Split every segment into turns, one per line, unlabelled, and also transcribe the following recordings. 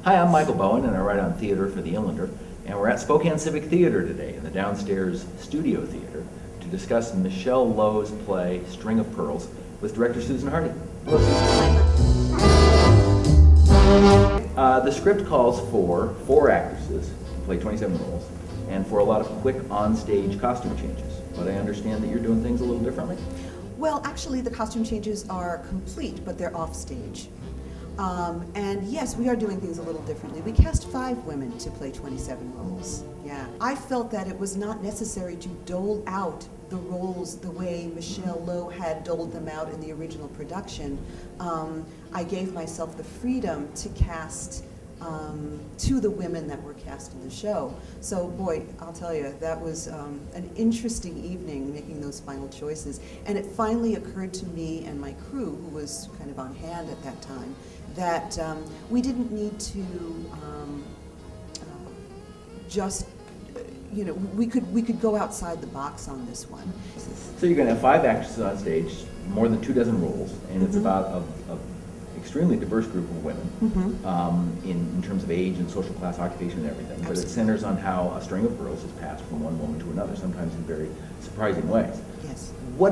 Hi, I'm Michael Bowen, and I write on theater for the Inlander, and we're at Spokane Civic Theater today in the downstairs studio theater to discuss Michele Lowe's play String of Pearls with director Susan Hardie. Hello, Susan. The script calls for 4 actresses to play 27 roles and for a lot of quick on-stage costume changes, but I understand that you're doing things a little differently?
Well, actually, the costume changes are complete, but they're off stage. And yes, we are doing things a little differently. We cast 5 women to play 27 roles. Yeah. I felt that it was not necessary to dole out the roles the way Michele Lowe had doled them out in the original production. I gave myself the freedom to cast to the women that were cast in the show. So boy, I'll tell you, that was an interesting evening making those final choices. And it finally occurred to me and my crew, who was kind of on hand at that time, that we didn't need to just, you know, we could go outside the box on this one.
So you're going to have 5 actresses on stage, more than 2 dozen roles, and it's about a extremely diverse group of women in terms of age and social class, occupation, and everything. Absolutely. But it centers on how a string of pearls is passed from one woman to another, sometimes in very surprising ways.
Yes.
What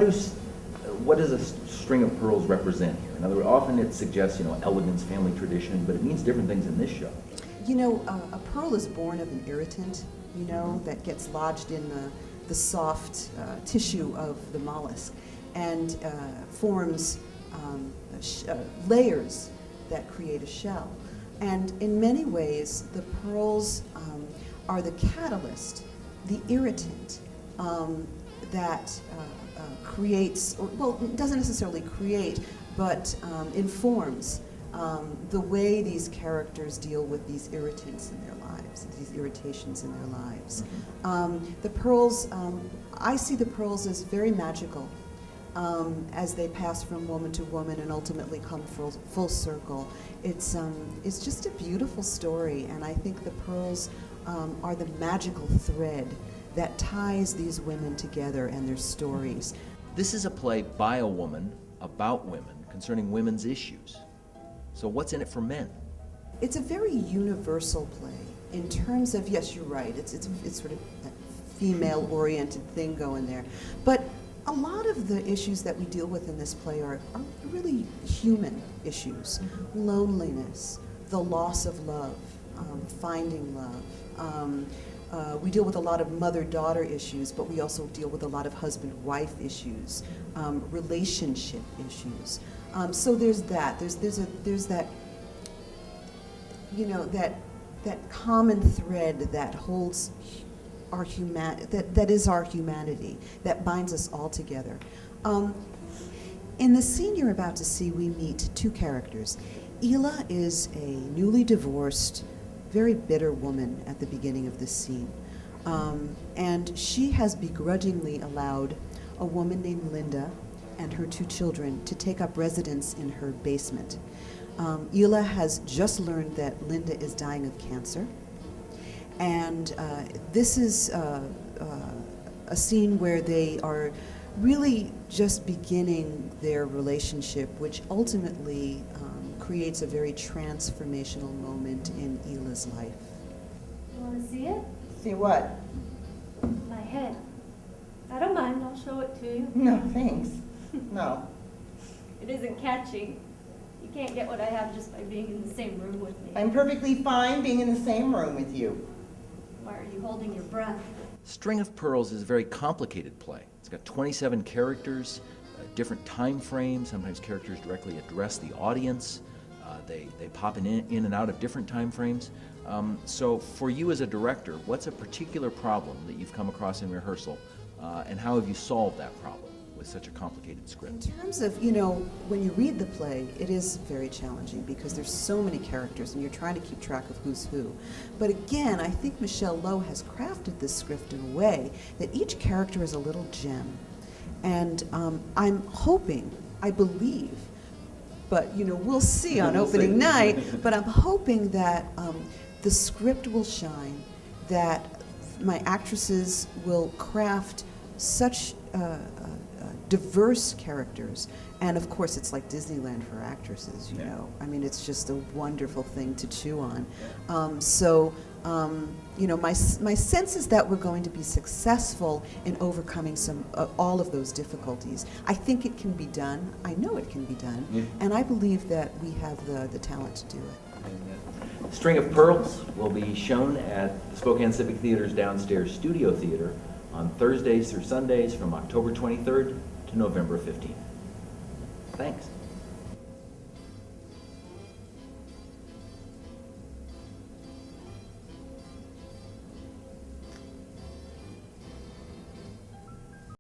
does a string of pearls represent here? In other words, often it suggests, you know, elegance, family tradition, but it means different things in this show.
You know, a pearl is born of an irritant, you know, that gets lodged in the soft tissue of the mollusk and forms layers that create a shell. And in many ways, the pearls are the catalyst, the irritant that creates, or, well, doesn't necessarily create, but informs the way these characters deal with these irritants in their lives, these irritations in their lives. The pearls, I see the pearls as very magical. As they pass from woman to woman and ultimately come full circle. It's just a beautiful story, and I think the pearls are the magical thread that ties these women together and their stories.
This is a play by a woman, about women, concerning women's issues. So what's in it for men?
It's a very universal play in terms of, yes, you're right, it's sort of that female-oriented thing going there. But a lot of the issues that we deal with in this play are really human issues. Loneliness, the loss of love, finding love. We deal with a lot of mother-daughter issues, but we also deal with a lot of husband-wife issues, relationship issues. So there's that. There's that, you know, that common thread that holds our that is our humanity, that binds us all together. In the scene you're about to see, we meet 2 characters. Ela is a newly divorced, very bitter woman at the beginning of this scene. And she has begrudgingly allowed a woman named Linda and her 2 children to take up residence in her basement. Ela has just learned that Linda is dying of cancer. And this is a scene where they are really just beginning their relationship, which ultimately creates a very transformational moment in Ela's life.
You want to see it?
See what?
My head. I don't mind, I'll show it to you.
No, thanks. No.
It isn't catchy. You can't get what I have just by being in the same room with me.
I'm perfectly fine being in the same room with you.
Why are you holding your breath?
String of Pearls is a very complicated play. It's got 27 characters, different time frames. Sometimes characters directly address the audience. They pop in and out of different time frames. So for you as a director, what's a particular problem that you've come across in rehearsal, and how have you solved that problem with such a complicated script?
In terms of, you know, when you read the play, it is very challenging because there's so many characters and you're trying to keep track of who's who. But again, I think Michele Lowe has crafted this script in a way that each character is a little gem. And I'm hoping, I believe, but you know, we'll see on opening night, but I'm hoping that the script will shine, that my actresses will craft such diverse characters. And of course, it's like Disneyland for actresses, you
Yeah.
know. I mean, it's just a wonderful thing to chew on. You know, my sense is that we're going to be successful in overcoming all of those difficulties. I think it can be done. I know it can be done.
Yeah.
And I believe that we have the talent to do it.
String of Pearls will be shown at the Spokane Civic Theater's downstairs studio theater on Thursdays through Sundays from October 23rd to November 15th. Thanks.